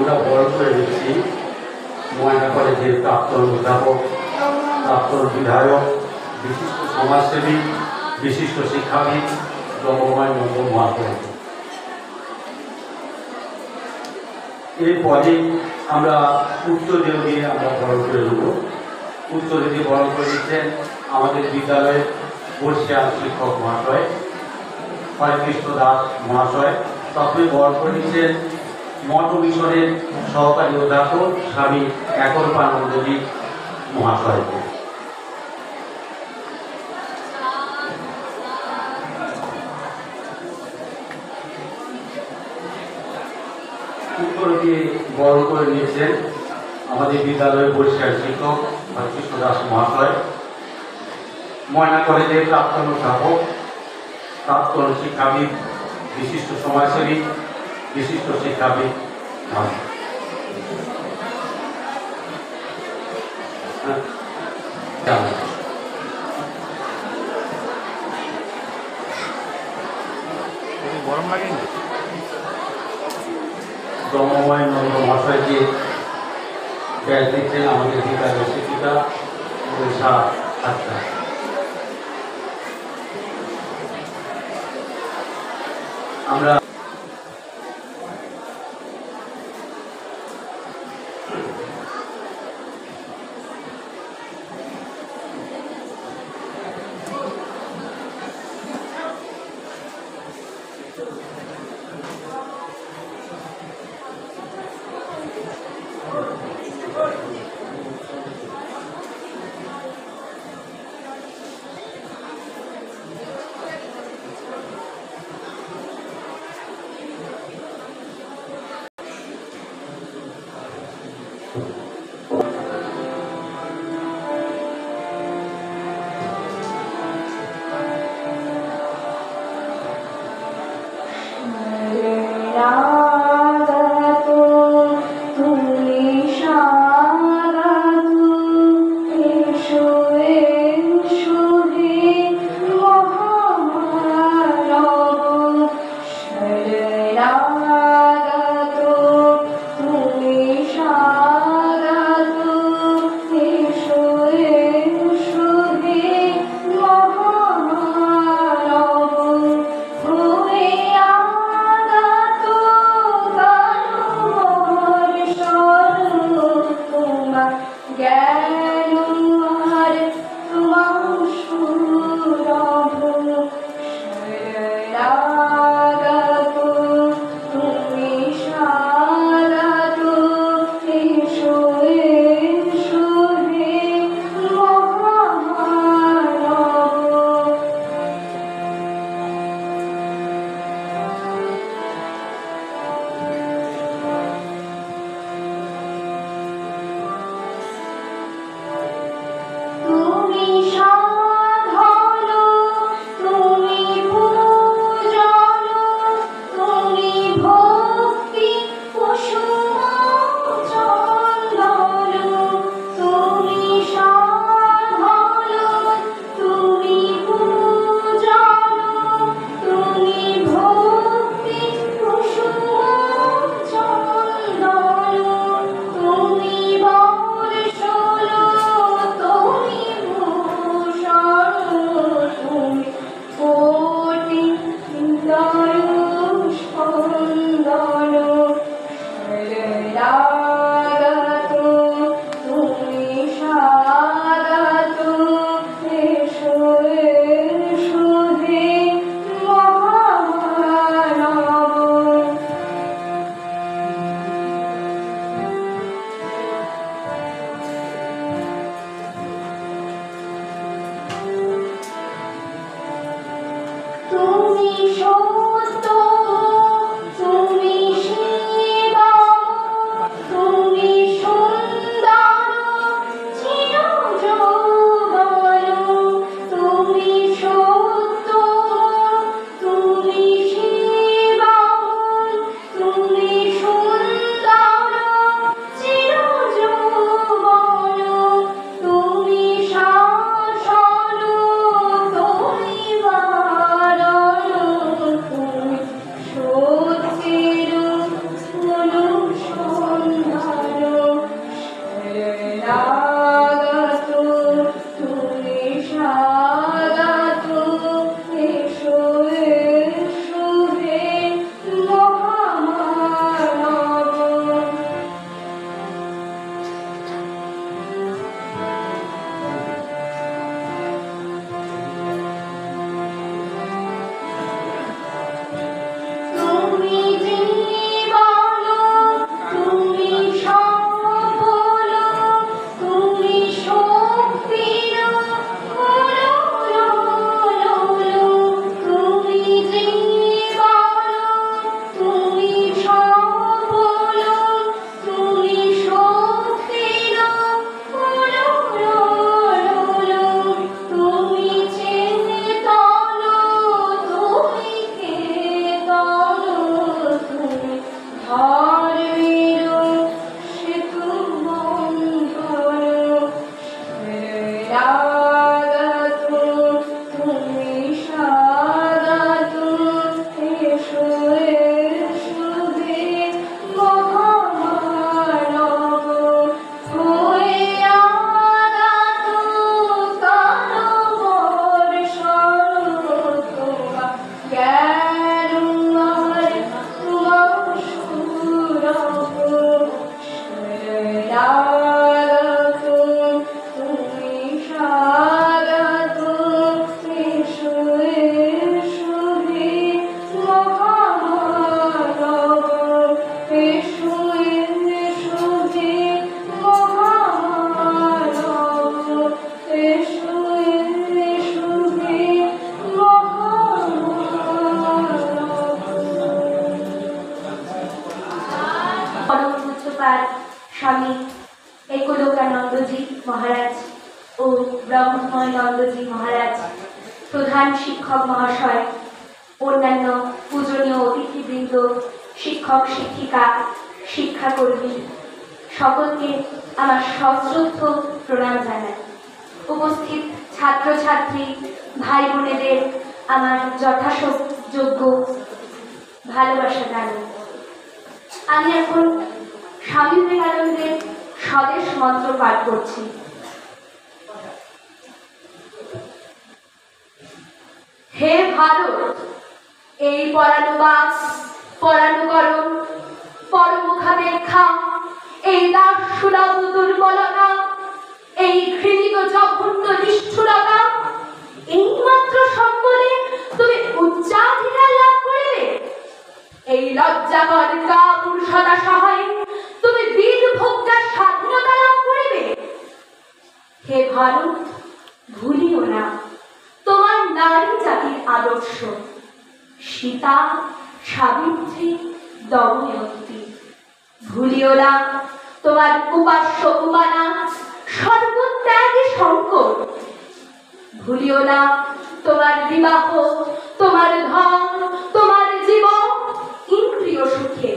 আমরা বরণ করে নিচ্ছি ময়না কলেজের প্রাক্তন অধ্যাপক, প্রাক্তন বিধায়ক, বিশিষ্ট সমাজসেবী, বিশিষ্ট শিক্ষাবিদ জগময় নন্দ মহাশয়। এরপরে আমরা উত্তরদেব দিয়ে আমরা বরণ করে নেব। উত্তরদেব দিয়ে বরণ করে দিচ্ছেন আমাদের বিদ্যালয়ের বর্ষিয়ান শিক্ষক মহাশয় হরেকৃষ্ণ দাস মহাশয়। তবে বরণ করে দিচ্ছেন মঠ মিশনের সহকারী অধ্যাপক স্বামী একরূপানন্দজি মহাশয়কে। উত্তর দিয়ে বরণ করে নিয়েছেন আমাদের বিদ্যালয়ের বর্ষিয়ান শিক্ষক হরেকৃষ্ণ দাস মহাশয়, ময়না কলেজের প্রাক্তন অধ্যাপক, প্রাক্তন শিক্ষাবিদ, বিশিষ্ট সমাজসেবী, বিশিষ্ট শিক্ষাবিদ। গরম লাগেনি? জগময় নন্দ মহাশয়কে ব্যাচ দিচ্ছেন আমাদের বিদ্যালয়ের শিক্ষিকা উষা আচ্ছা। আমরা স্বামী একলোকানন্দজি মহারাজ ও ব্রহ্মময়ানন্দজি মহারাজ, প্রধান শিক্ষক মহাশয়, অন্যান্য পূজনীয় অতিথিবৃন্দ, শিক্ষক শিক্ষিকা, শিক্ষাকর্মী সকলকে আমার সশ্রদ্ধ প্রণাম জানাই। উপস্থিত ছাত্রছাত্রী ভাই বোনেদের আমার যথাযোগ্য ভালোবাসা জানাই। আমি এখন স্বামী বিবেকানন্দের স্বদেশ মন্ত্র পাঠ করছি। হে ভারত, এই পরানুবাস পরানুকরণ পরমুখাপেক্ষা, এই দাসসুলভ দুর্বলতা, এই ঘৃণিত জঘন্য নিষ্ঠুরতা, এইমাত্র সম্বলে তুমি উচ্চাধিকার লাভ করিবে। এই লজ্জাকর কাপুরুষতা সহায়ে তুমি বীর ভোক্তার স্বাধীনতা লাভ করিবে। হে ভারত, ভুলিও না তোমার নারী জাতির আদর্শ, সীতা, সাবিত্রী, দময়ন্তী। ভুলিও না তোমার উপাস্য উপানা, সর্বত্যাগী শঙ্কর। ভুলিও না তোমার বিবাহ, তোমার ধন, তোমার জীবন ইন্দ্রিয় সুখে,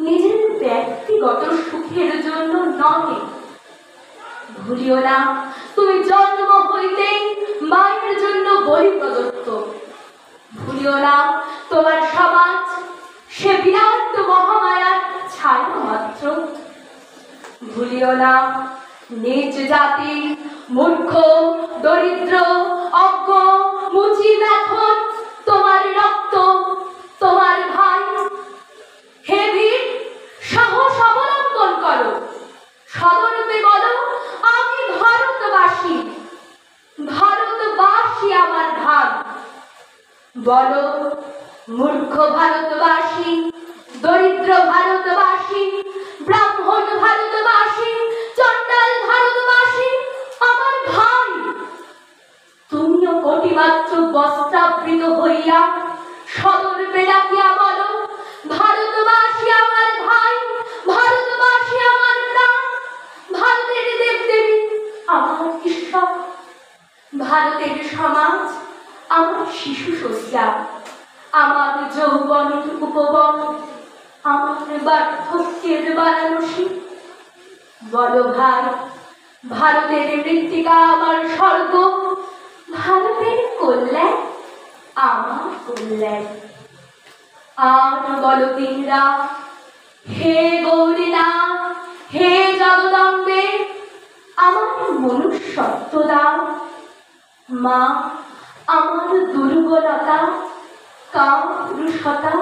নিজের ব্যক্তিগত সুখের জন্য নয়। ভুলিও না তুমি জন্ম হইতে মায়ের জন্য বলি প্রদত্ত। ভুলিও না তোমার সমাজ সে বিরাট মহামায়ার ছায়া মাত্র। ভুলিও না নিজ জাতি মূর্খ, দরিদ্র, অজ্ঞ, মুচি ব্যথন তোমার রক্ত, তোমার ভাই। হে বীর, সাহস অবলম্বন করো, সদরূপে বলো আমি ভারতবাসী, ভারতবাসী আমার ভাগ। বলো মূর্খ ভারতবাসী, দরিদ্র ভারতবাসী, ব্রাহ্মণ ভারতবাসী, চণ্ডাল ভারতবাসী আমার ভাই। তুমিও কোটিমাত্র বস্ত্রাবৃত হইয়া সদরূপে ডাকিয়া বলো ভারতবাসী আমার ভাই, ভারতবাসী আমার প্রাণ, ভারতের দেবদেবী আমার ঈশ্বর, ভারতের সমাজ আমার শিশু শয্যা, আমার যৌবনের উপবন, আমার বার্ধক্যের বারাণসী। বলো ভাই, ভারতের মৃত্তিকা আমার স্বর্গ, ভারতের কল্যাণ আমার কল্যাণ। আর বলো তিনরা, হে গৌরীনাথ, হে জগদম্বে, আমার মনুষ্যত্ব দাও। মা, আমার দুর্বলতা কাপুরুষতা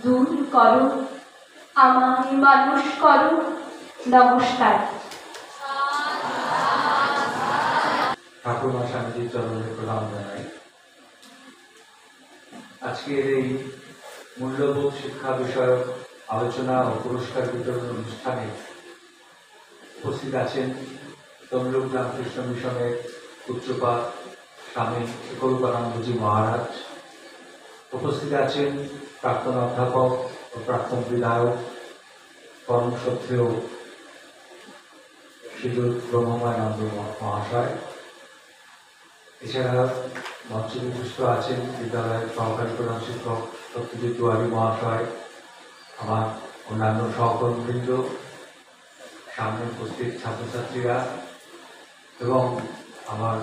দূর করো, আমায় মানুষ করো। নমস্কার। ঠাকুরমা স্বামীজির চরণে প্রণাম জানাই। আজকের এই মূল্যবোধ শিক্ষা বিষয়ক আলোচনা ও পুরস্কার বিতরণ অনুষ্ঠানে উপস্থিত আছেন তমলুক রামকৃষ্ণ মিশনের উচ্চপাত স্বামী একলোকানন্দজি মহারাজ। উপস্থিত আছেন প্রাক্তন অধ্যাপক ও প্রাক্তন বিধায়ক পরম শ্রদ্ধেয় শ্রীযুত ব্রহ্মময়ানন্দ মহাশয়। এছাড়া মঞ্চে উপস্থিত আছেন বিদ্যালয়ের সহকারী প্রধান শিক্ষক সত্যজিৎ তিওয়ারি মহাশয়, আমার অন্যান্য সহকর্মীবৃন্দ, সামনে উপস্থিত ছাত্রছাত্রীরা, এবং আমার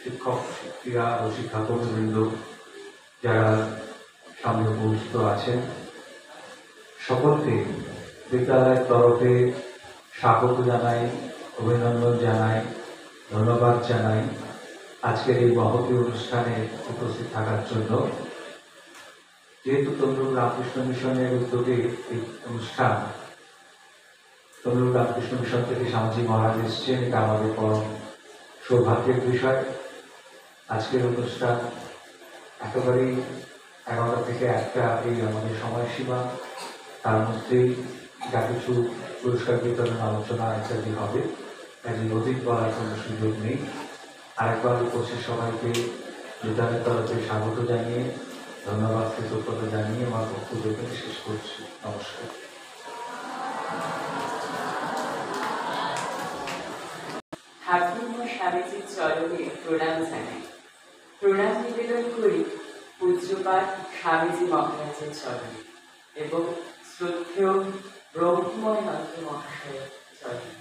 শিক্ষক শিক্ষিকা ও শিক্ষাকর্মীবৃন্দ যারা সামনে উপস্থিত আছেন, সকলকে বিদ্যালয়ের তরফে স্বাগত জানাই, অভিনন্দন জানাই, ধন্যবাদ জানাই আজকের এই মহতী অনুষ্ঠানে উপস্থিত থাকার জন্য। যেহেতু তমলুক রামকৃষ্ণ মিশনের উদ্যোগে এই অনুষ্ঠান, তমলুক রামকৃষ্ণ মিশন থেকে স্বামীজি মহারাজ এসছেন, এটা আমাদের পরম সৌভাগ্যের বিষয়। আজকের অনুষ্ঠান একেবারেই 11টা থেকে 1টা এই আমাদের সময়সীমা, তার মধ্যেই যা কিছু পুরস্কার বিতরণ, আলোচনা ইত্যাদি হবে, কাজে অধিক বলার কোনো সুযোগ নেই। আরেকবার উপস্থিত সবাইকে বিদ্যালয়ের তরফে স্বাগত জানিয়ে, ধন্যবাদ, কৃতজ্ঞতা জানিয়ে আমার বক্তব্য এখানে শেষ করছি। নমস্কার। ঠাকুর স্বামীজির চরণে প্রণাম জানাই, প্রণাম নিবেদন করি পূজ্যপাঠ স্বামীজি মহারাজের চরণে এবং শ্রদ্ধেয় ব্রহ্মময় নন্দ মহাশয়ের চরণে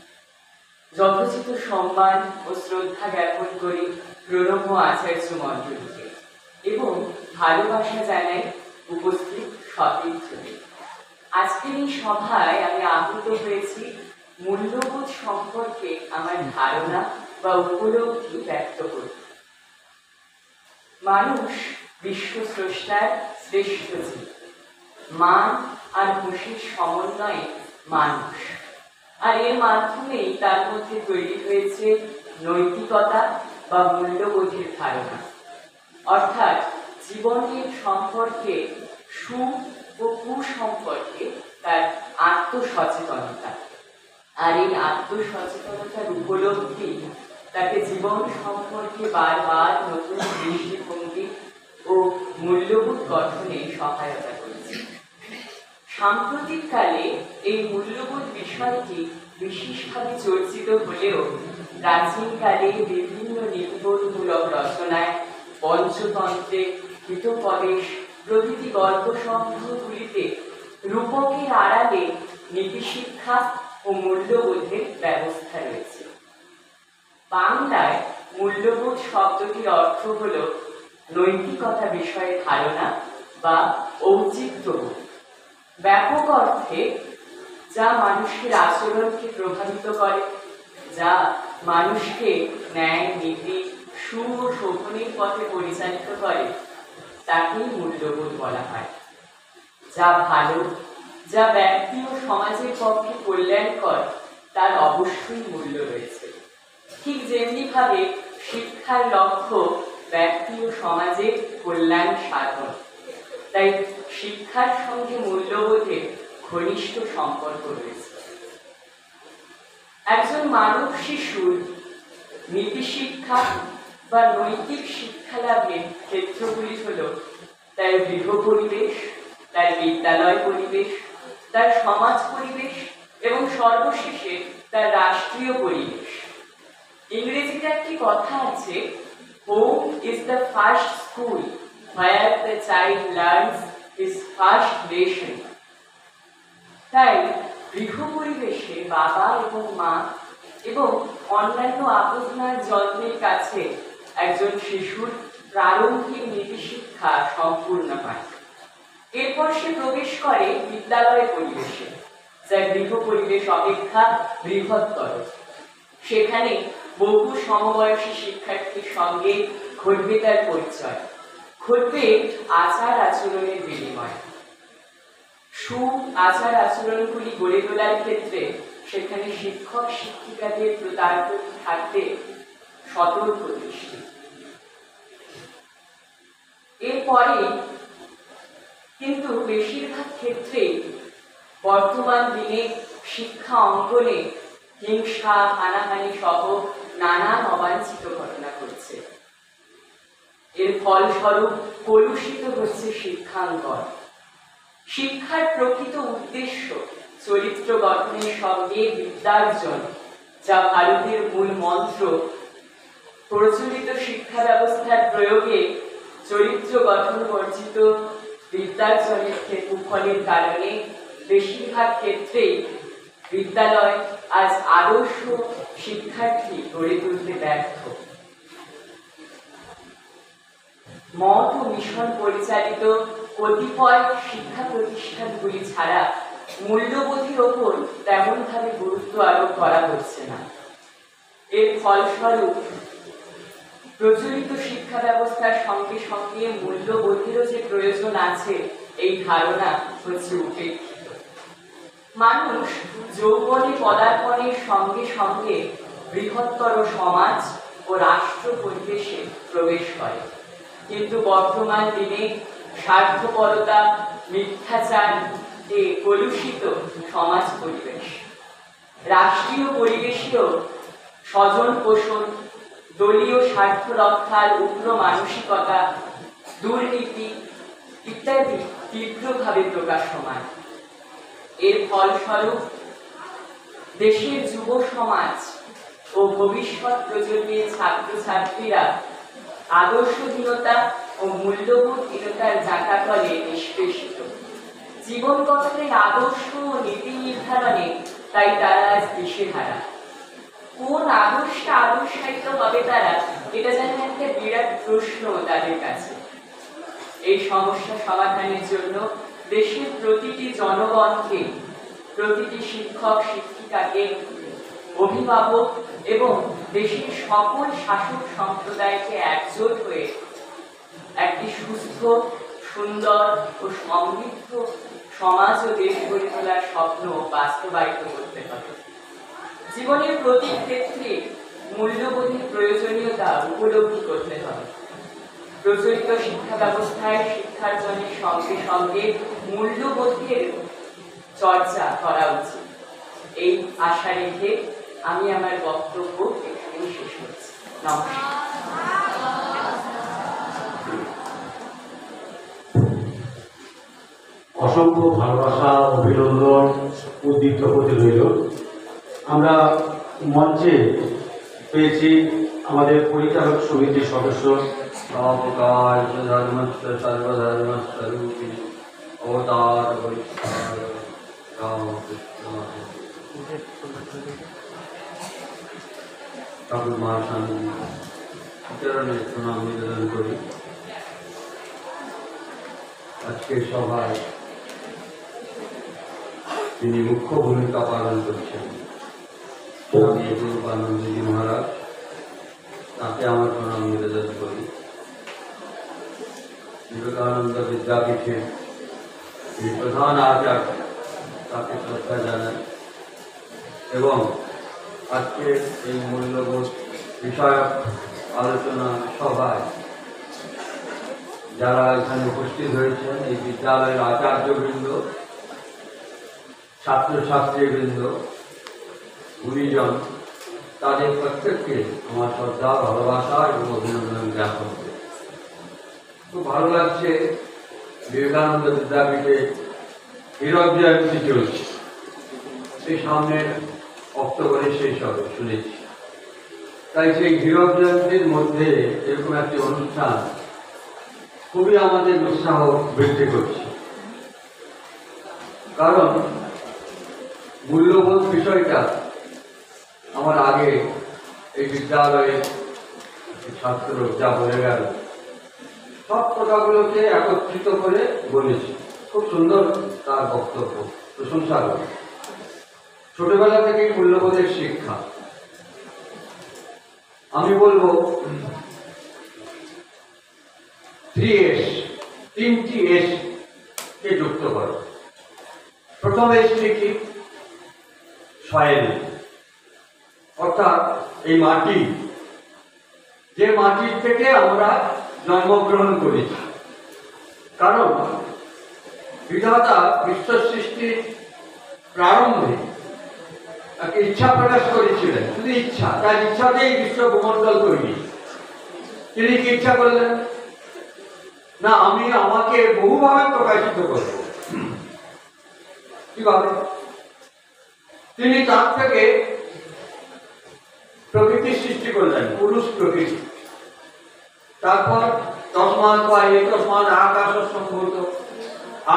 যথোচিত সম্মান ও শ্রদ্ধা জ্ঞাপন করি প্রণম্য আচার্য মণ্ডলীকে এবং ভালোবাসা জানাই উপস্থিত সতীর্থদের। আজকের এই সভায় আমি আহত হয়েছি মূল্যবোধ সম্পর্কে আমার ধারণা বা উপলব্ধি ব্যক্ত করতে। মানুষ বিশ্ব স্রষ্টার শ্রেষ্ঠ জীব। মান আর হুঁশির সমন্বয়ে মানুষ, আর এর মাধ্যমেই তার মধ্যে তৈরি হয়েছে নৈতিকতা বা মূল্যবোধের ধারণা, অর্থাৎ জীবনের সম্পর্কে সু ও কুসম্পর্কে তার আত্মসচেতনতা। আর এই আত্মসচেতনতার উপলব্ধি তাকে জীবন সম্পর্কে বারবার নতুন দৃষ্টিভঙ্গি ও মূল্যবোধ গঠনে সহায়তা করেছে। সাম্প্রতিককালে এই মূল্যবোধ বিষয়টি বিশেষভাবে চর্চিত হলেও প্রাচীনকালে বিভিন্ন নির্বোধমূলক রচনায়, পঞ্চতন্ত্রে, হিতোপদেশ প্রভৃতি গল্প সংগ্রহগুলিতে রূপকের আড়ালে নীতিশিক্ষা ও মূল্যবোধের ব্যবস্থা রয়েছে। বাংলায় মূল্যবোধ শব্দটির অর্থ হল নৈতিকতা বিষয়ে ধারণা বা ঔচিত্যবোধ। ব্যাপক অর্থে যা মানুষের আচরণকে প্রভাবিত করে, যা মানুষকে ন্যায়, নীতি, সু ও শোভনের পথে পরিচালিত করে, তাকেই মূল্যবোধ বলা হয়। যা ভালো, যা ব্যক্তি ও সমাজের পক্ষে কল্যাণকর, তার অবশ্যই মূল্য রয়েছে। ঠিক যেমনিভাবে শিক্ষার লক্ষ্য ব্যক্তি ও সমাজের কল্যাণ সাধন, তাই শিক্ষার সঙ্গে মূল্যবোধের ঘনিষ্ঠ সম্পর্ক রয়েছে। একজন মানব শিশুর নীতিশিক্ষা বা নৈতিক শিক্ষা লাভের ক্ষেত্রগুলি হল তার গৃহ পরিবেশ, তার বিদ্যালয় পরিবেশ, তার সমাজ পরিবেশ এবং সর্বশেষে তার রাষ্ট্রীয় পরিবেশ। ইংরেজিতে একটি কথা আছে, home is the first school where the child learns his first lesson। তাই গৃহ পরিবেশে বাবা এবং মা এবং অন্যান্য আপনজনের যত্নের কাছে একজন শিশুর প্রারম্ভিক নীতিশিক্ষা সম্পূর্ণ হয়। এরপর সে প্রবেশ করে বিদ্যালয় পরিবেশে, যা গৃহ পরিবেশ অপেক্ষা বৃহত্তর। সেখানে বহু সমবয়সী শিক্ষার্থীর সঙ্গে ঘটবে তার পরিচয়, ঘটবে আচার আচরণের বিনিময়। সু আচার আচরণগুলি গড়ে তোলার ক্ষেত্রে সেখানে শিক্ষক শিক্ষিকাদের তার প্রতি থাকবে সতর্ক দৃষ্টি। এরপরে কিন্তু বেশিরভাগ ক্ষেত্রেই বর্তমান দিনে শিক্ষা অঙ্গনে হিংসা, হানাহানি সহ নানান অবাঞ্ছিত ঘটনা ঘটছে। এর ফলস্বরূপ কলুষিত হচ্ছে শিক্ষাঙ্গন। শিক্ষার প্রকৃত উদ্দেশ্য চরিত্র গঠনের সঙ্গে বিদ্যার্জন, যা ভারতের মূল মন্ত্র। প্রচলিত শিক্ষা ব্যবস্থার প্রয়োগে চরিত্র গঠন বর্জিত বিদ্যার্জনের কুফলের কারণে বেশিরভাগ ক্ষেত্রেই বিদ্যালয় আজ আদর্শ শিক্ষার্থী গড়ে তুলতে ব্যর্থ। মঠ ও মিশন পরিচালিত কতিপয় শিক্ষা প্রতিষ্ঠানগুলি ছাড়া মূল্যবোধের ওপর তেমনভাবে গুরুত্ব আরোপ করা হচ্ছে না। এর ফলস্বরূপ প্রচলিত শিক্ষা ব্যবস্থার সঙ্গে সঙ্গে মূল্যবোধেরও যে প্রয়োজন আছে এই ধারণা হচ্ছে উপেক্ষিত। মানুষ যৌবনে পদার্পণের সঙ্গে সঙ্গে বৃহত্তর সমাজ ও রাষ্ট্র পরিবেশে প্রবেশ করে, কিন্তু বর্তমান দিনে স্বার্থপরতা, মিথ্যাচার এ কলুষিত সমাজ পরিবেশ, রাষ্ট্রীয় পরিবেশীয় স্বজন পোষণ, দলীয় স্বার্থ রক্ষার উগ্র মানসিকতা, দুর্নীতি ইত্যাদি তীব্রভাবে প্রকাশমান। এর ফলস্বরূপ দেশের যুব সমাজ ও ভবিষ্যৎ প্রজন্মের ছাত্রছাত্রীরা আদর্শহীনতা ও মূল্যবোধহীনতার জাঁকাতলে নিষ্পেষিত। জীবন গঠনের আদর্শ ও নীতি নির্ধারণে তাই তারা আজ দিশেহারা। কোন আদর্শে আদর্শায়িত হবে তারা, এটা যেন একটা বিরাট প্রশ্ন তাদের কাছে। এই সমস্যা সমাধানের জন্য দেশের প্রতিটি জনগণকে, প্রতিটি শিক্ষক শিক্ষিকাকে, অভিভাবক এবং দেশের সকল শাসক সম্প্রদায়কে একজোট হয়ে একটি সুস্থ, সুন্দর ও সমৃদ্ধ সমাজ ও দেশ গড়ে তোলার স্বপ্ন বাস্তবায়িত করতে হবে। জীবনের প্রতি ক্ষেত্রে মূল্যবোধের প্রয়োজনীয়তা উপলব্ধি করতে হবে। প্রচলিত শিক্ষা ব্যবস্থায় শিক্ষার্জনের সঙ্গে সঙ্গে মূল্যবোধের চর্চা করা উচিত। এই আশা রেখে আমি আমার বক্তব্য এখানেই শেষ করছি। নমস্কার। অসংখ্য ভালোবাসা, অভিনন্দন, উদ্দীপ্ত প্রতি রইল। আমরা মঞ্চে পেয়েছি আমাদের পরিচালক সমিতির সদস্য সর্বধর্মস্বরূপী অবতার রামকৃষ্ণ ঠাকুর মহাস্বামী চরণে প্রণাম নিবেদন করি। আজকের সভায় তিনি মুখ্য ভূমিকা পালন করছেন স্বামী রূপানন্দজি মহারাজ, তাকে আমার প্রণাম নিবেদন করি। বিবেকানন্দ বিদ্যাপীঠের যিনি প্রধান আচার্য, তাকে শ্রদ্ধা জানাই এবং আজকে এই মূল্যবোধ বিষয়ক আলোচনা সভায় যারা এখানে উপস্থিত হয়েছেন, এই বিদ্যালয়ের আচার্যবৃন্দ, ছাত্রছাত্রীবৃন্দ, গুণীজন, তাদের প্রত্যেককে আমার শ্রদ্ধা, ভালোবাসা এবং অভিনন্দন জ্ঞাপন করি। খুব ভালো লাগছে, বিবেকানন্দ বিদ্যাপীঠে হীরক জয়ন্তী চলছে, সেই সামনের অক্টোবরে শেষ হবে শুনেছি। তাই সেই হীরক জয়ন্তীর মধ্যে এরকম একটি অনুষ্ঠান খুবই আমাদের উৎসাহ বৃদ্ধি করছে। কারণ মূল্যবোধ বিষয়টা আমার আগে এই বিদ্যালয়ের ছাত্র যা বলে গেল, সব কথাগুলোকে একত্রিত করে বলেছি। খুব সুন্দর তার বক্তব্য, প্রশংসা করে। ছোটবেলা থেকেই মূল্যবোধের শিক্ষা। আমি বলবো 3S, 3টি S কে যুক্ত করো। প্রথম এসটি কি? সয়েল, অর্থাৎ এই মাটি, যে মাটির থেকে আমরা জন্মগ্রহণ করেছি। কারণ বিধাতা বিশ্ব সৃষ্টির প্রারম্ভে তাকে ইচ্ছা প্রকাশ করেছিলেন, শুধু ইচ্ছা, তার ইচ্ছাতেই বিশ্ব ভূমণ্ডল তৈরি। তিনি কি ইচ্ছা করলেন? না, আমি আমাকে বহুভাবে প্রকাশিত করব। কিভাবে? তিনি তার থেকে প্রকৃতি সৃষ্টি করলেন, পুরুষ প্রকৃতি। তারপর তসমাৎ বায়ু তসমাৎ আকাশ সম্ভূত,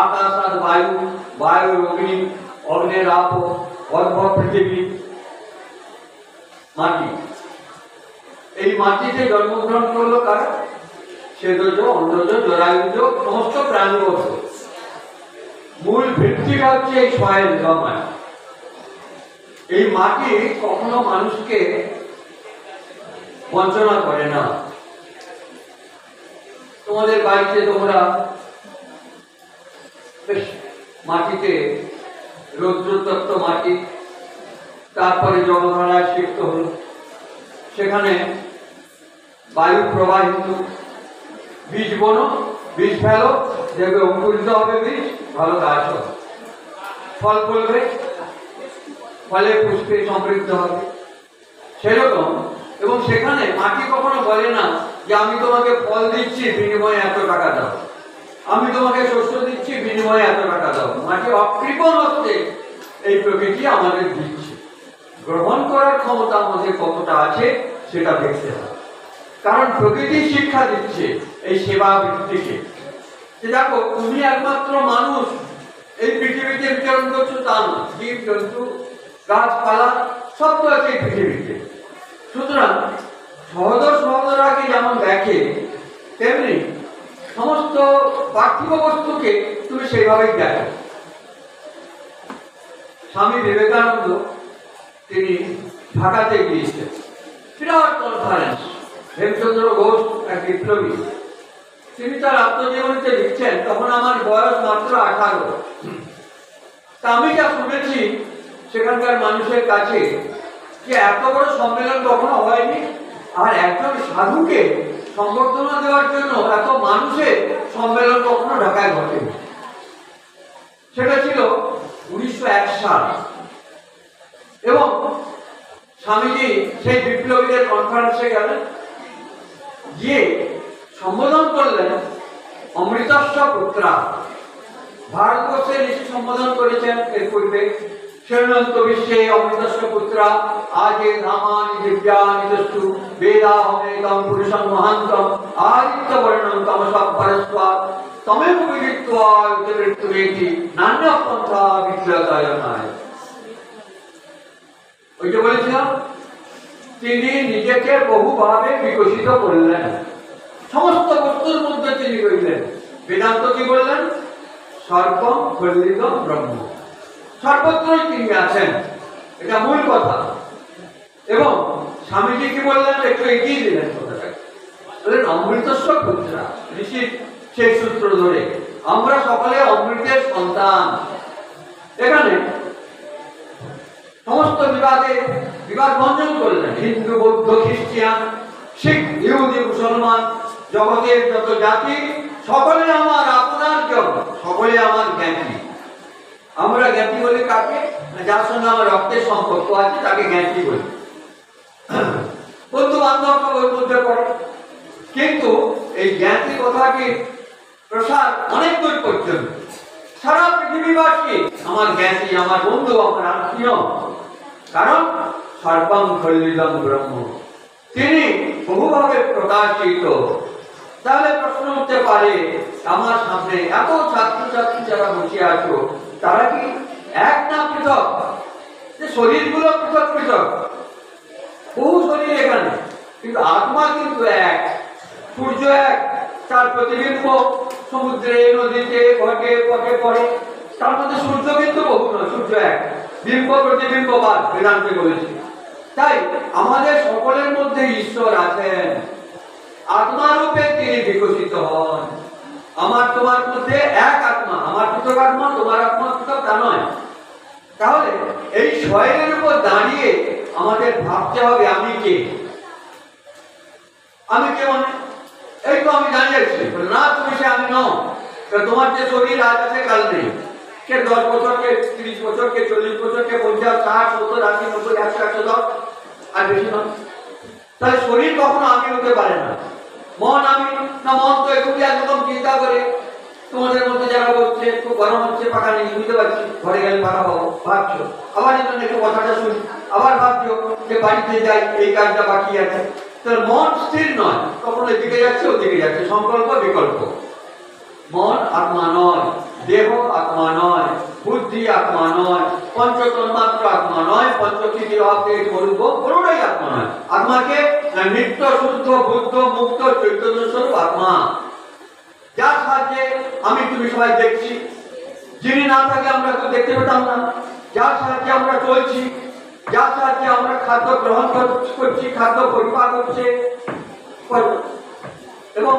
আকাশ আর বায়ু, বায়ু অগ্নি, অগ্নের আপ, অদ্ভুত পৃথিবী মাটি, এই মাটিতে জন্মগ্রহণ করলো কারা? সেদজ, অন্ডজ, জরায়ুজ, সমস্ত প্রাণীবর্গ। মূল ভিত্তিটা হচ্ছে এই সয়েল বা মাটি। এই মাটি কখনো মানুষকে বঞ্চনা করে না। তোমাদের বাড়িতে তোমরা বেশ মাটিতে রৌদ্রতত্ত্ব মাটি, তারপরে জলধারায় সিক্ত হল, সেখানে বায়ু প্রবাহিত, বীজ বোনো, বীজ ফেলো, দেখবে অঙ্কুরিত হবে বীজ, ভালো গাছ হবে, ফল ফলবে, ফলে পুষ্পে সমৃদ্ধ হবে। সেরকম, এবং সেখানে মাটি কখনো বলে না যে আমি তোমাকে ফল দিচ্ছি বিনিময়ে এত টাকা দাও, আমি তোমাকে শস্য দিচ্ছি বিনিময়ে এত টাকা দাও। মাটি অকৃপণ হচ্ছে এই প্রকৃতি আমাদের দিচ্ছে। গ্রহণ করার ক্ষমতা আমাদের কতটা আছে সেটা দেখতে হবে, কারণ প্রকৃতি শিক্ষা দিচ্ছে এই সেবা বৃত্তিকে। যে দেখো, তুমি একমাত্র মানুষ এই পৃথিবীতে বিচরণ করছো তা না, জীব জন্তু গাছপালা সব তো আছে এই পৃথিবীতে। সুতরাং সহোদর সহোদরাকে যেমন দেখে, তেমনি সমস্ত পার্থিব বস্তুকে তুমি সেইভাবেই দেখো। স্বামী বিবেকানন্দ তিনি ঢাকাতে গিয়েছেন, বিরাট কনফারেন্স। হেমচন্দ্র ঘোষ এক বিপ্লবী, তিনি তার আত্মজীবনীতে লিখছেন, তখন আমার বয়স মাত্র 18। তা আমি যা শুনেছি সেখানকার মানুষের কাছে যে এত বড় সম্মেলন কখনো হয়নি, আর একজন সাধুকে সম্বর্ধনা দেওয়ার জন্য এত মানুষের সম্মেলন কখনো ঢাকায় ঘটেনি। সেটা ছিল 1901 সাল। এবং স্বামীজি সেই বিপ্লবীদের কনফারেন্সে গেলেন, গিয়ে সম্বোধন করলেন অমৃতস্য পুত্রা। ভারতবর্ষে ঋষি সম্বোধন করেছেন এর পূর্বে, শরণন্ত বিশ্বে অমৃতস্য পুত্রা আজে ধামানি দিব্যানি দস্তু বেদাহমেদম পুরুষং মহান্তম আদিত্য বর্ণং তমসঃ পরস্পর তমেব বিদিত্বা উত্তরেতি নান্য পন্থা বিদ্যায় নাই। ওই যে বলেছিলাম, তিনি নিজেকে বহুভাবে বিকশিত করলেন, সমস্ত বস্তুর মধ্যে তিনি রইলেন। বেদান্ত কি বললেন? সর্বম খণ্ডিতম ব্রহ্ম, সর্বত্রই তিনি আছেন, এটা মূল কথা। এবং স্বামীজি কি বললেন? একটু এগিয়ে দিলেন কথাটাকে, বললেন অমৃতস্য পুত্রা। ঋষির সেই সূত্র ধরে আমরা সকলে অমৃতের সন্তান। এখানে সমস্ত বিবাদ ভঞ্জন করলেন। হিন্দু, বৌদ্ধ, খ্রিস্টান, শিখ, ইহুদি, মুসলমান, জগতের যত জাতি সকলে আমার আপনার জন্য, সকলে আমার জ্ঞাতি। আমরা জ্ঞাতি বলি কাকে? যার সঙ্গে আমার রক্তের সম্পর্ক আছে তাকে জ্ঞাতি বলি। বন্ধু বান্ধব ওর মধ্যে পড়ে। কিন্তু এই জ্ঞাতি কথাটির প্রসার অনেক দূর পর্যন্ত। সারা পৃথিবীবাসী আমার জ্ঞাতি, আমার বন্ধু, আমার আত্মীয়। কারণ সর্বং খণ্ডিতম ব্রহ্ম, তিনি বহুভাবে প্রকাশিত। তাহলে প্রশ্ন উঠতে পারে, আমার সামনে এত ছাত্রছাত্রী যারা বসে আছো, তারা কি এক না পৃথক? যে শরীরগুলো পৃথক পৃথক, বহু শরীর এখানে, কিন্তু আত্মা কিন্তু এক। সূর্য এক, তার প্রতিবিম্ব সমুদ্রে, নদীতে, ঘটে, পথে পড়ে, তার মধ্যে সূর্য কিন্তু বহু নয়, সূর্য এক। বিম্ব প্রতিবিম্ববাদ বেদান্তে বলেছে। তাই আমাদের সকলের মধ্যে ঈশ্বর আছেন, আত্মারূপে তিনি বিকশিত হন। আমার তোমার মধ্যে এক আত্মা, আমার পৃথক আত্মা, তোমার আত্মা পৃথক তা নয়। তাহলে এই শরীরের উপর দাঁড়িয়ে আমাদের ভাবতে হবে আমি কে। আমি কে মানে এই তো আমি জানিয়েছি না, তুমি সে আমি নও। তোমার যে শরীর আজ আছে কাল নেই, কে 10 বছর, কে 30 বছর, কে 40 বছর, কে 50, 60, 70, 80, 90, 100, 110 আর বেশি নয়। তাহলে শরীর কখনো আমি হতে পারে না। মন আমি না, মন তো একটু একরকম চিন্তা করে। তোমাদের মধ্যে যারা বলছে খুব গরম হচ্ছে, পাখা নেই, বুঝতে পারছি, ঘরে গেলে পাখা পাবো, ভাবছো। আবার যখন একটু কথাটা শুনি, আবার ভাবছো যে বাড়িতে যাই, এই কাজটা বাকি আছে। তাহলে মন স্থির নয়, কখনো এদিকে যাচ্ছে ওদিকে যাচ্ছে, সংকল্প বিকল্প। মন আত্মা নয়, দেহ আত্মা নয়, বুদ্ধি আত্মা নয়, পঞ্চতন্মাত্র আত্মা আত্মা নয়, পঞ্চকৃতি ভাব থেকে বলবো কোনোটাই আত্মা নয়। আত্মাকে নিত্য শুদ্ধ বুদ্ধ মুক্ত চৈতন্য স্বরূপ আত্মা, যার সাহায্যে আমি তুমি সবাই দেখছি, যিনি না থাকলে আমরা তো দেখতে পেতাম না, যার সাহায্যে আমরা চলছি, যার সাহায্যে আমরা খাদ্য গ্রহণ করছি, খাদ্য পরিপাক হচ্ছে এবং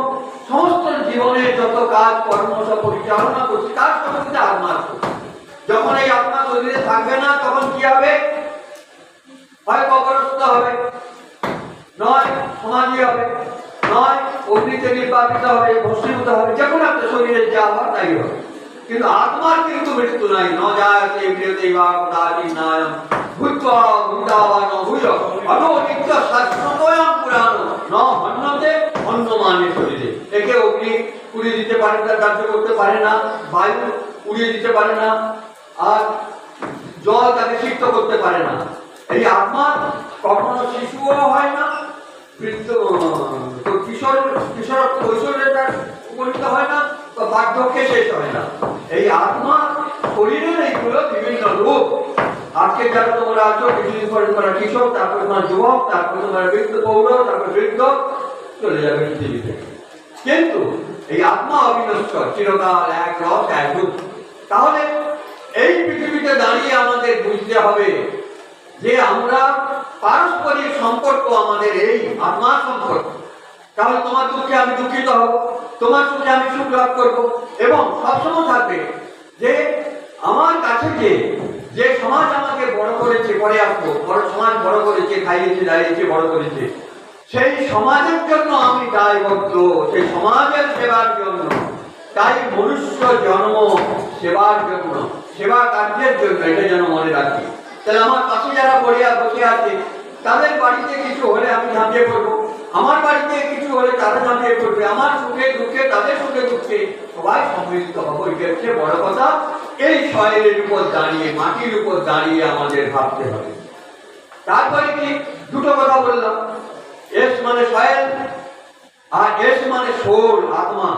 সমস্ত জীবনে যত কাজ কর্ম সব পরিচালনা করছি, তার সাথে সাথে আত্মা আছে। যখন এই আত্মা শরীরে থাকবে না তখন কি হবে? হয় কবরস্থ হবে, নয় সমাধি হবে, নয় অগ্নিতে নির্বাপিত হবে, ভস্মীভূত হবে, যে কোনো একটা শরীরে যা হওয়ার তাই হবে। কিন্তু আত্মার কিন্তু মৃত্যু নাই। ন জায়তে মৃত্যু বা কদাচিন্নায়ম ভূত্বা বৃন্দাবন ভূয় অটো নিত্য শাশ্বতয়ং পুরাণ ন হন্যতে অন্যমানে শরীরে। একে অগ্নি পুড়িয়ে দিতে পারে না, ধ্বংস করতে পারে না, বায়ু উড়িয়ে দিতে পারে না, আর জল তাকে সিক্ত করতে পারে না। এই আত্মা কখনো শিশুও হয় না, বৃদ্ধ কিশোরত্ব ঐশ্বর্যতা উপনীত হয় না, তো বার্ধক্যে শেষ হয় না। এই আত্মা শরীরের এইগুলো বিভিন্ন রূপ। আজকে যারা তোমরা আছো, কিছুদিন পরে তোমরা কিশোর, তারপর তোমার যুবক, তারপর তোমার বৃদ্ধ পৌর, তারপর বৃদ্ধ, চলে যাবে পৃথিবী থেকে। কিন্তু এই আত্মা অবিনশ্বর, চিরকাল এক রস এক রূপ। তাহলে এই পৃথিবীতে দাঁড়িয়ে আমাদের বুঝতে হবে যে আমরা পারস্পরিক সম্পর্ক আমাদের এই আত্মার সম্পর্ক। তাহলে তোমার দুঃখে আমি দুঃখিত হব, তোমার সুখে আমি সুখ লাভ করবো, এবং সবসময় থাকবে যে আমার কাছে যে সমাজ আমাকে বড় করেছে, পরে আসবো, বড় সমাজ বড় করেছে, খাইয়েছে, দাঁড়িয়েছে, বড় করেছে, সেই সমাজের জন্য আমি দায়বদ্ধ, সেই সমাজের সেবার জন্য। তাই মনুষ্য জন্ম সেবার জন্য, সেবা কার্যের জন্য, এটা যেন মনে রাখি। তাহলে আমার পাশে যারা পড়িয়া বসে আছে, তাদের বাড়িতে কিছু হলে আমি ঝাঁপিয়ে পড়বো, আমার বাড়িতে কিছু হলে তারা ঝাঁপিয়ে পড়বে, আমার সুখে দুঃখে তাদের সুখে দুঃখে সবাই সম্মিলিত হবো। এটা হচ্ছে বড় কথা। এই সয়েলের উপর দাঁড়িয়ে, মাটির উপর দাঁড়িয়ে আমাদের ভাবতে হবে। তারপরে কি দুটো কথা বললাম, এস মানে সয়েল আর এস মানে সোল, আত্মা।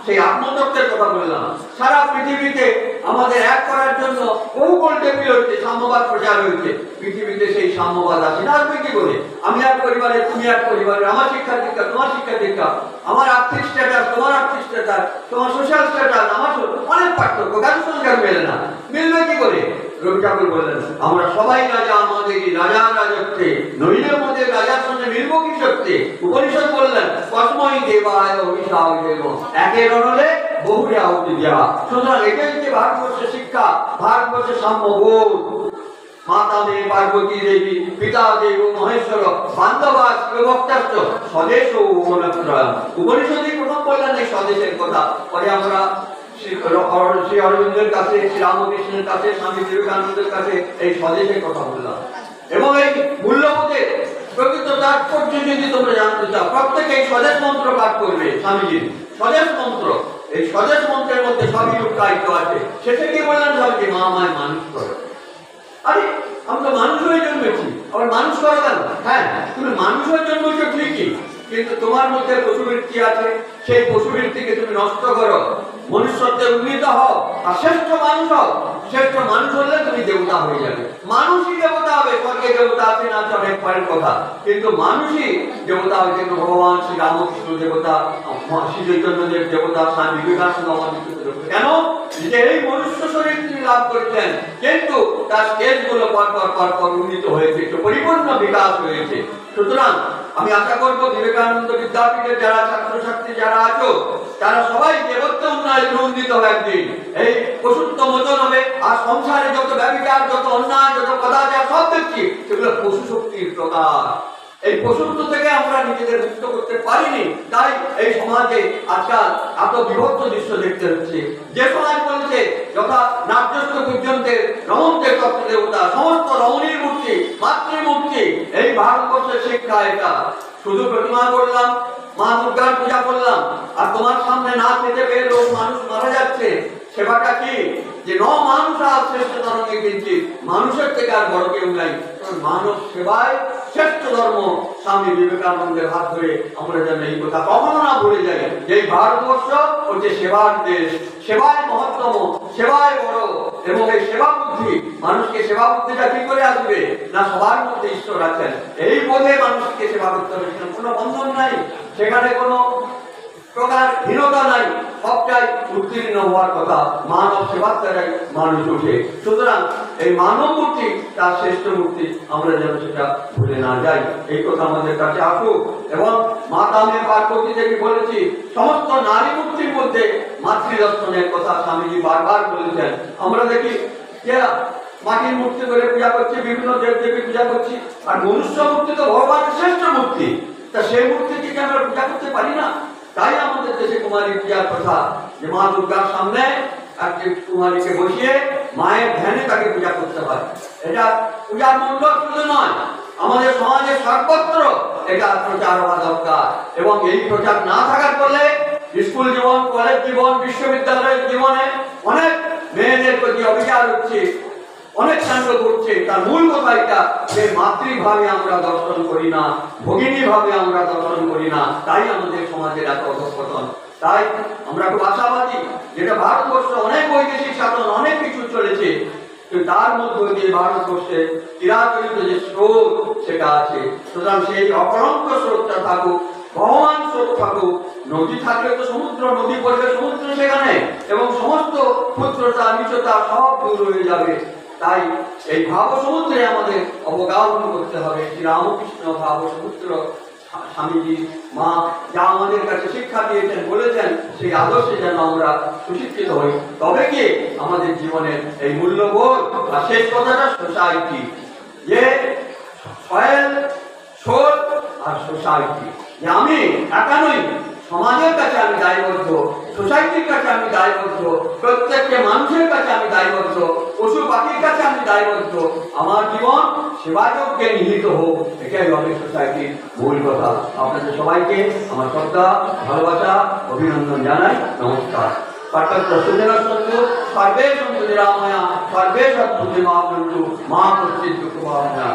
সেই আত্মতত্ত্বের কথা বললাম। সারা পৃথিবীতে আমাদের এক করার জন্য বহু গোল টেবিল হচ্ছে, সাম্যবাদ প্রচার হয়েছে। পৃথিবীতে সেই সাম্যবাদ আছে না, আসবে কি করে? আমি এক পরিবারে, তুমি এক পরিবারে, আমার শিক্ষা দীক্ষা, তোমার শিক্ষা দীক্ষা, আমার আর্থিক স্ট্যাটাস, তোমার আর্থিক স্ট্যাটাস, তোমার সোশ্যাল স্ট্যাটাস, আমার অনেক পার্থক্য, কেন সংখ্যা মেলে না? মিলবে কি করে? রবি ঠাকুর বললেন, আমরা সবাই রাজা, আমাদের রাজার রাজত্বে, নইলে আমাদের রাজার সঙ্গে মিলব কি সত্যি? উপনিষদ বললেন, কসময় দেবায় অভিশাপ দেব, একের অনলে বহুরে আহুতি দেওয়া। সুতরাং এটাই হচ্ছে ভারতবর্ষের শিক্ষা, ভারতবর্ষের সাম্যবোধ। মাতা দেবী পার্বতী দেবী, পিতা দেব মহেশ্বর, বান্ধবা শিবভক্তাশ্চ স্বদেশ ও উপনত্রয়। উপনিষদই প্রথম বললেন এই স্বদেশের কথা। পরে আমরা শ্রী অরবিন্দের কাছে, শ্রী রামকৃষ্ণের কাছে, স্বামী বিবেকানন্দের কাছে এই স্বদেশের কথা বললাম। এবং এই মূল্যবোধের প্রকৃত তাৎপর্য যদি তোমরা জানতে চাও, প্রত্যেকে এই স্বদেশ মন্ত্র পাঠ করবে। স্বামীজির স্বদেশ মন্ত্র, এই স্বদেশ মন্ত্রের মধ্যে সবই লুকায়িত আছে। শেষে কি বললেন? স্বামীজি, মা মায় মানুষ করো। আরে আমরা মানুষ হয়ে জন্মেছি, আবার মানুষ করা গেল? হ্যাঁ, তুমি মানুষ হয়ে জন্মেছো ঠিকই, কিন্তু তোমার মধ্যে পশুবৃত্তি আছে, সেই পশুবৃত্তিকে তুমি নষ্ট করো, মনুষ্যত্বে উন্নীত হও, আর শ্রেষ্ঠ মানুষ হও। শ্রেষ্ঠ মানুষ হলে তুমি দেবতা হয়ে যাবে। মানুষই দেবতা হবে। স্বর্গে দেবতা আছে না আছে অনেক পরের কথা, কিন্তু মানুষই দেবতা হবে। কিন্তু ভগবান শ্রী রামকৃষ্ণ দেবতা, শ্রী চৈতন্যদেব দেবতা, স্বামী বিবেকানন্দ আমাদের দেবতা। কেন? যে এই মনুষ্য শরীর তিনি লাভ করেছেন, কিন্তু তার স্টেজগুলো পর উন্নীত হয়েছে, পরিপূর্ণ বিকাশ হয়েছে। সুতরাং আমি আশা করবো বিবেকানন্দ বিদ্যাপীঠের যারা ছাত্রছাত্রী যারা আছো, তারা সবাই দেবত্ব উন্নয়নে উন্নীত হবে একদিন। এই পশুত্ব মোচন হবে। আর সংসারে যত ব্যভিচার, যত অন্যায়, যত কদাচার সব দেখছি, সেগুলো পশু শক্তির প্রকাশ। এই পশুত্ব থেকে আমরা নিজেদের মুক্ত করতে পারিনি, তাই এই সমাজে আজকাল এত বিভক্ত দৃশ্য দেখতে হচ্ছে। যে সমাজ বলছে যথা নাট্যস্থ পর্যন্তের রমণদের তত্ত্ব দেবতা, সমস্ত রমণীর মূর্তি, মাতৃমূর্তি। এই ভারতবর্ষের শিক্ষা এটা। শুধু প্রতিমা করলাম, মা দুর্গার পূজা করলাম, আর তোমার সামনে না খেতে পেয়ে লোক মানুষ মারা যাচ্ছে। সেবাটা কি? যে ন মানুষ আর শ্রেষ্ঠ ধর্মে কিনছি, মানুষের থেকে আর বড় কেউ নাই। মানব সেবায় শ্রেষ্ঠ ধর্ম। স্বামী বিবেকানন্দের হাত ধরে আমরা যেন এই কথা কখনো না ভুলে যাই যে এই ভারতবর্ষ হচ্ছে সেবার দেশ, সেবায় মহত্তম, সেবায় বড়। এবং এই সেবা বুদ্ধি, মানুষকে সেবা বুদ্ধিটা কি করে আসবে না সবার মধ্যে ঈশ্বর আছেন এই বোধে মানুষকে সেবা করতে হবে। কোনো বন্ধন নাই, সেখানে কোনো প্রকার হীনতা নাই, সবটাই উত্তীর্ণ হওয়ার কথা। মানব সেবার দ্বারাই মানুষ উঠে। সুতরাং এই মানব মূর্তি তার শ্রেষ্ঠ মূর্তি, আমরা যেন সেটা ভুলে না যাই, এই কথা আমাদের কাছে আসুক। এবং মাতা মেয়ে পার্বতী থেকে বলেছি, সমস্ত নারী মূর্তির মধ্যে মাতৃদর্শনের কথা স্বামীজি বারবার বলেছেন। আমরা দেখি যে মাটির মূর্তি করে পূজা করছি, বিভিন্ন দেব দেবী পূজা করছি, আর মনুষ্য মূর্তি তো ভগবানের শ্রেষ্ঠ মূর্তি, তা সেই মূর্তিকে কি আমরা পূজা করতে পারি না? তাই আমাদের দেশে কুমারী পূজার কথা, যে মা দুর্গার সামনে একটি কুমারীকে বসিয়ে মায়ের ধ্যানে তাকে পূজা করতে হয়। এটা পূজার মূল্য শুধু নয়, আমাদের সমাজে সর্বত্র এটা প্রচার হওয়া দরকার। এবং এই প্রচার না থাকার ফলে স্কুল জীবন, কলেজ জীবন, বিশ্ববিদ্যালয়ের জীবনে অনেক মেয়েদের প্রতি অবিচার হচ্ছে, অনেক কাণ্ড করছে। তার মূল কথা এটা যে মাতৃভাবে আমরা দর্শন করি না, ভগিনী ভাবে আমরা দর্শন করি না, তাই আমাদের সমাজের এত অধঃপতন। তাই আমরা খুব আশাবাদী, যেটা ভারতবর্ষ অনেক বৈদেশিক শাসন, অনেক কিছু চলেছে, কিন্তু তার মধ্যে দিয়ে ভারতবর্ষে চিরাচরিত যে স্রোত সেটা আছে। সুতরাং সেই অপরন্ত স্রোতটা থাকুক, বহমান স্রোত থাকুক। নদী থাকলে তো সমুদ্র, নদী পড়লে সমুদ্র সেখানে, এবং সমস্ত ক্ষুদ্রতা নিচতা সব দূর হয়ে যাবে। তাই এই ভাব সমুদ্রে আমাদের অবগাহন করতে হবে। শ্রীরামকৃষ্ণ ভাব সমুদ্র, স্বামীজি মা যা আমাদের কাছে শিক্ষা দিয়েছেন, বলেছেন, সেই আদর্শে যেন আমরা সুশিক্ষিত হই, তবে কি আমাদের জীবনের এই মূল্যবোধ। আর শেষ কথাটা সোসাইটি, যে সয়েল, সোল আর সোসাইটি, যে আমি একা নই, সমাজের কাছে আমি দায়বদ্ধ, সোসাইটির কাছে আমি দায়বদ্ধ, প্রত্যেকটা মানুষের কাছে আমি দায়বদ্ধ, পশু পাখির কাছে আমি দায়বদ্ধ। আমার জীবন সেবাযজ্ঞে নিহিত হোক, এটাই হবে সোসাইটির মূল কথা। আপনাদের সবাইকে আমার শ্রদ্ধা, ভালোবাসা, অভিনন্দন জানাই। নমস্কার। পাঠ্য সুজনা সন্তু সর্বে সন্তু নিরাময়া, সর্বে সৎবুদ্ধি মহাবন্ধু, মা কর্তৃক দুঃখ ভাবনা।